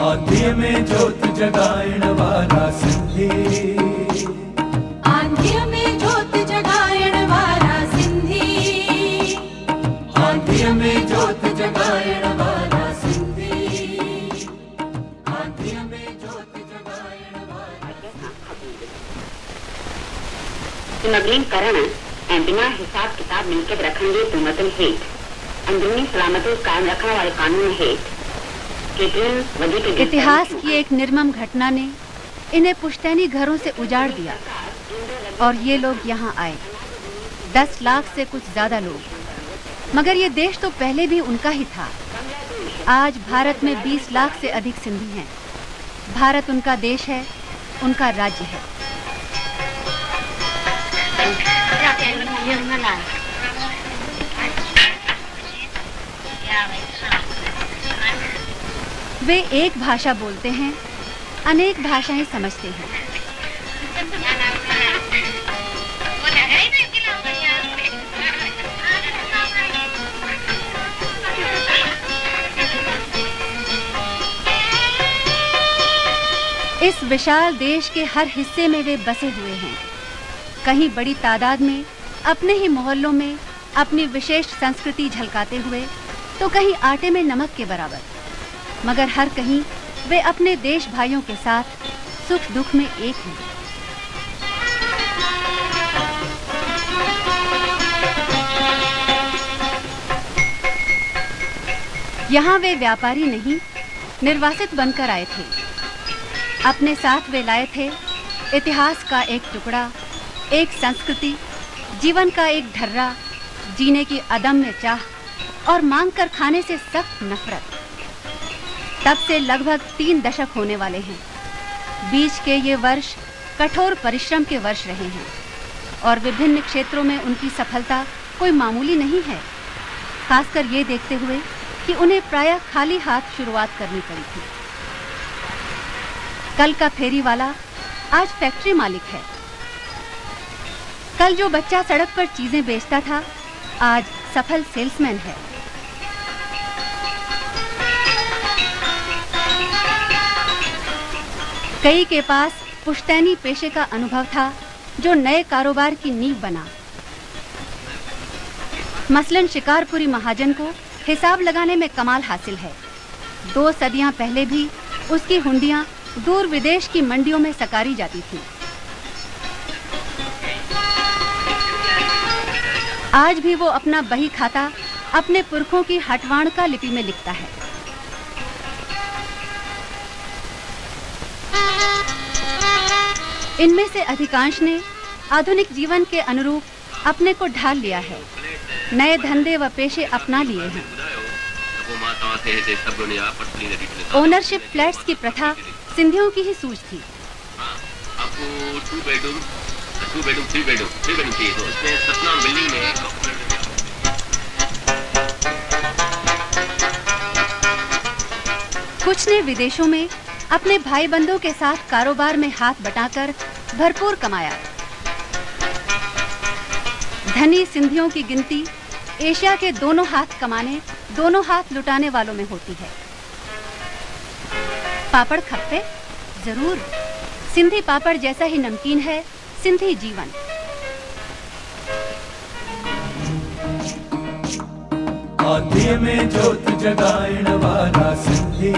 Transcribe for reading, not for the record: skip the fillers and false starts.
आंधिय में जोत जगायण वाला सिंधी, आंधिय में जोत जगायण वाला सिंधी, आंधिय में जोत जगायण वाला सिंधी, आंधिय में जोत जगायण वाला। सुमगलीकरण ऐं बिना हिसाब किताब मिल्कियत रखण जी तुहमतुनि हेठि अंदरूनी सलामती कायम रखण वारे कानून हेठि इतिहास की एक निर्मम घटना ने इन्हें पुश्तैनी घरों से उजाड़ दिया और ये लोग यहाँ आए। 10 लाख से कुछ ज्यादा लोग, मगर ये देश तो पहले भी उनका ही था। आज भारत में 20 लाख से अधिक सिंधी हैं। भारत उनका देश है, उनका राज्य है। वे एक भाषा बोलते हैं, अनेक भाषाएं समझते हैं। इस विशाल देश के हर हिस्से में वे बसे हुए हैं। कहीं बड़ी तादाद में अपने ही मोहल्लों में अपनी विशेष संस्कृति झलकाते हुए, तो कहीं आटे में नमक के बराबर, मगर हर कहीं वे अपने देश भाइयों के साथ सुख दुख में एक हैं। यहाँ वे व्यापारी नहीं, निर्वासित बनकर आए थे। अपने साथ वे लाए थे इतिहास का एक टुकड़ा, एक संस्कृति, जीवन का एक ढर्रा, जीने की अदम्य चाह और मांग कर खाने से सख्त नफरत। तब से लगभग 3 दशक होने वाले हैं। बीच के ये वर्ष कठोर परिश्रम के वर्ष रहे हैं और विभिन्न क्षेत्रों में उनकी सफलता कोई मामूली नहीं है, खासकर ये देखते हुए कि उन्हें प्रायः खाली हाथ शुरुआत करनी पड़ी थी। कल का फेरी वाला आज फैक्ट्री मालिक है। कल जो बच्चा सड़क पर चीजें बेचता था, आज सफल सेल्समैन है। कई के पास पुश्तैनी पेशे का अनुभव था जो नए कारोबार की नींव बना। मसलन शिकारपुरी महाजन को हिसाब लगाने में कमाल हासिल है। 2 सदियां पहले भी उसकी हुंडियां दूर विदेश की मंडियों में सकारी जाती थी। आज भी वो अपना बही खाता अपने पुरखों की हटवाणका लिपि में लिखता है। इनमें से अधिकांश ने आधुनिक जीवन के अनुरूप अपने को ढाल लिया है, नए धंधे व पेशे अपना लिए हैं। ओनरशिप फ्लैट्स की प्रथा सिंधियों की ही सूझ थी। आपको 2 बेडरूम 3 बेडरूम चाहिए, तो उसमें सतना बिल्डिंग में कुछ ने विदेशों में अपने भाई बंधुओं के साथ कारोबार में हाथ बटाकर भरपूर कमाया। धनी सिंधियों की गिनती एशिया के दोनों हाथ कमाने, दोनों हाथ लुटाने वालों में होती है। पापड़ खप्पे जरूर, सिंधी पापड़ जैसा ही नमकीन है सिंधी जीवन। आंधिय में जोत जगायण वाला सिंधी,